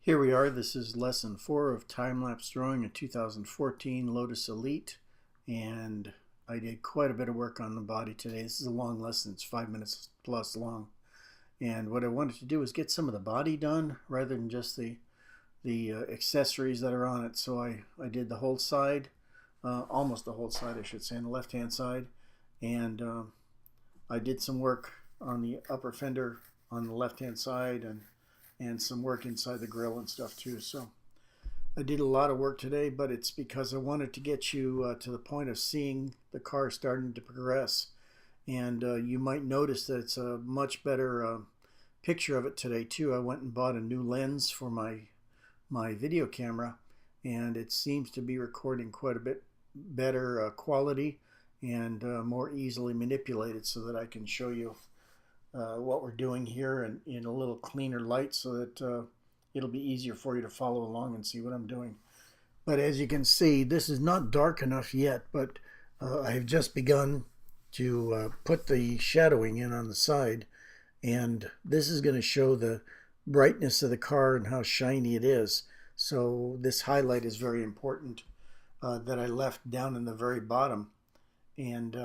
Here we are. This is lesson 4 of time-lapse drawing in 2014 Lotus Elite, and I did quite a bit of work on the body today. This is a long lesson. It's 5 minutes plus long, and what I wanted to do is get some of the body done rather than just the accessories that are on it. So I did the whole side, almost the whole side I should say, on the left-hand side, and I did some work on the upper fender on the left-hand side and some work inside the grill and stuff too. So I did a lot of work today, but it's because I wanted to get you to the point of seeing the car starting to progress. And you might notice that it's a much better picture of it today too. I went and bought a new lens for my video camera, and it seems to be recording quite a bit better quality and more easily manipulated, so that I can show you what we're doing here and in a little cleaner light, so that it'll be easier for you to follow along and see what I'm doing. But as you can see, this is not dark enough yet, but I've just begun to put the shadowing in on the side, and this is going to show the brightness of the car and how shiny it is. So this highlight is very important that I left down in the very bottom, and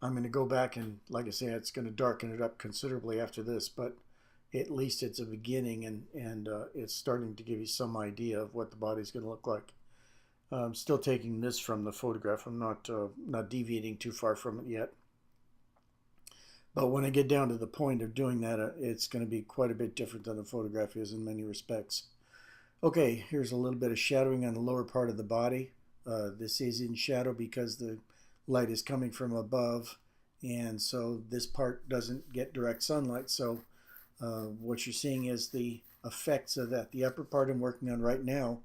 I'm going to go back and, like I say, it's going to darken it up considerably after this, but at least it's a beginning, and it's starting to give you some idea of what the body's going to look like. I'm still taking this from the photograph. I'm not deviating too far from it yet. But when I get down to the point of doing that, it's going to be quite a bit different than the photograph is in many respects. Okay, here's a little bit of shadowing on the lower part of the body. This is in shadow because the light is coming from above, and so this part doesn't get direct sunlight. So what you're seeing is the effects of that. The upper part I'm working on right now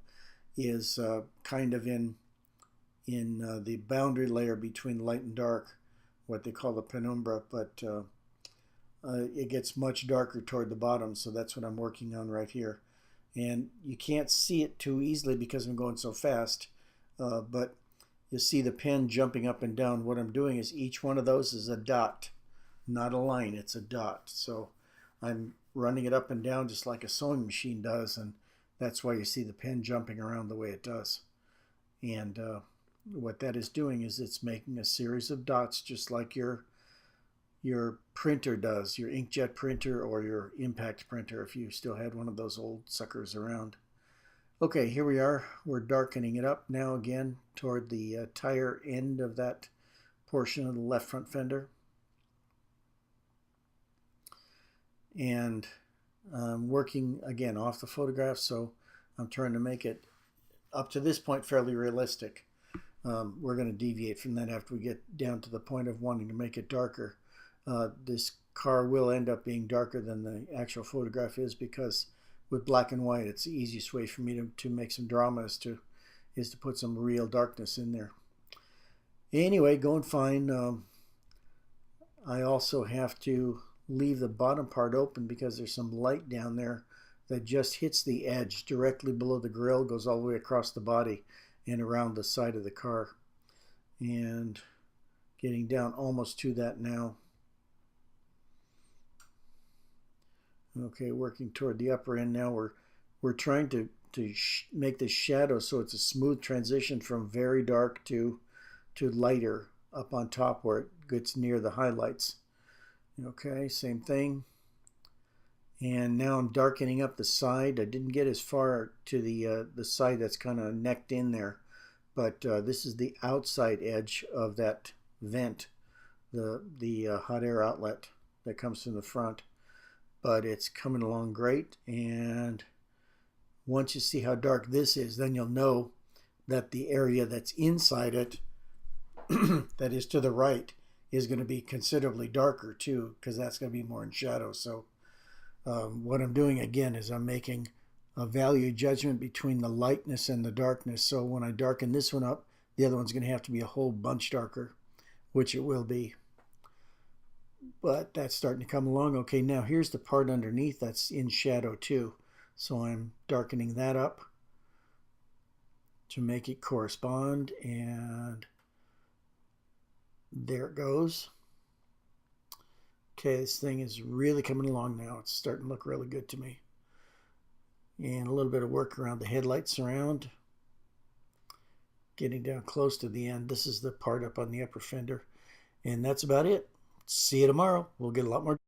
is kind of in the boundary layer between light and dark, what they call the penumbra, but it gets much darker toward the bottom, so that's what I'm working on right here. And you can't see it too easily because I'm going so fast, but you see the pen jumping up and down. What I'm doing is each one of those is a dot, not a line, it's a dot. So I'm running it up and down just like a sewing machine does, and that's why you see the pen jumping around the way it does. And what that is doing is it's making a series of dots, just like your printer does, your inkjet printer or your impact printer, if you still had one of those old suckers around. Okay, here we are. We're darkening it up now again toward the tire end of that portion of the left front fender. And I'm working again off the photograph, so I'm trying to make it up to this point fairly realistic. We're going to deviate from that after we get down to the point of wanting to make it darker. This car will end up being darker than the actual photograph is, because with black and white, it's the easiest way for me to make some drama is to put some real darkness in there. Anyway, going fine. I also have to leave the bottom part open because there's some light down there that just hits the edge directly below the grill, goes all the way across the body and around the side of the car. And getting down almost to that now. Okay, working toward the upper end now. We're trying to make the shadow so it's a smooth transition from very dark to lighter up on top where it gets near the highlights. Okay, same thing. And now I'm darkening up the side. I didn't get as far to the side that's kind of necked in there, but this is the outside edge of that vent, the hot air outlet that comes from the front. But it's coming along great, and once you see how dark this is, then you'll know that the area that's inside it, that is to the right, is going to be considerably darker too, because that's going to be more in shadow. So what I'm doing again is I'm making a value judgment between the lightness and the darkness. So when I darken this one up, the other one's going to have to be a whole bunch darker, which it will be. But that's starting to come along. Okay, now here's the part underneath that's in shadow too. So I'm darkening that up to make it correspond, and there it goes. Okay, this thing is really coming along now. It's starting to look really good to me. and a little bit of work around the headlight surround. Getting down close to the end. This is the part up on the upper fender. And that's about it. See you tomorrow. We'll get a lot more.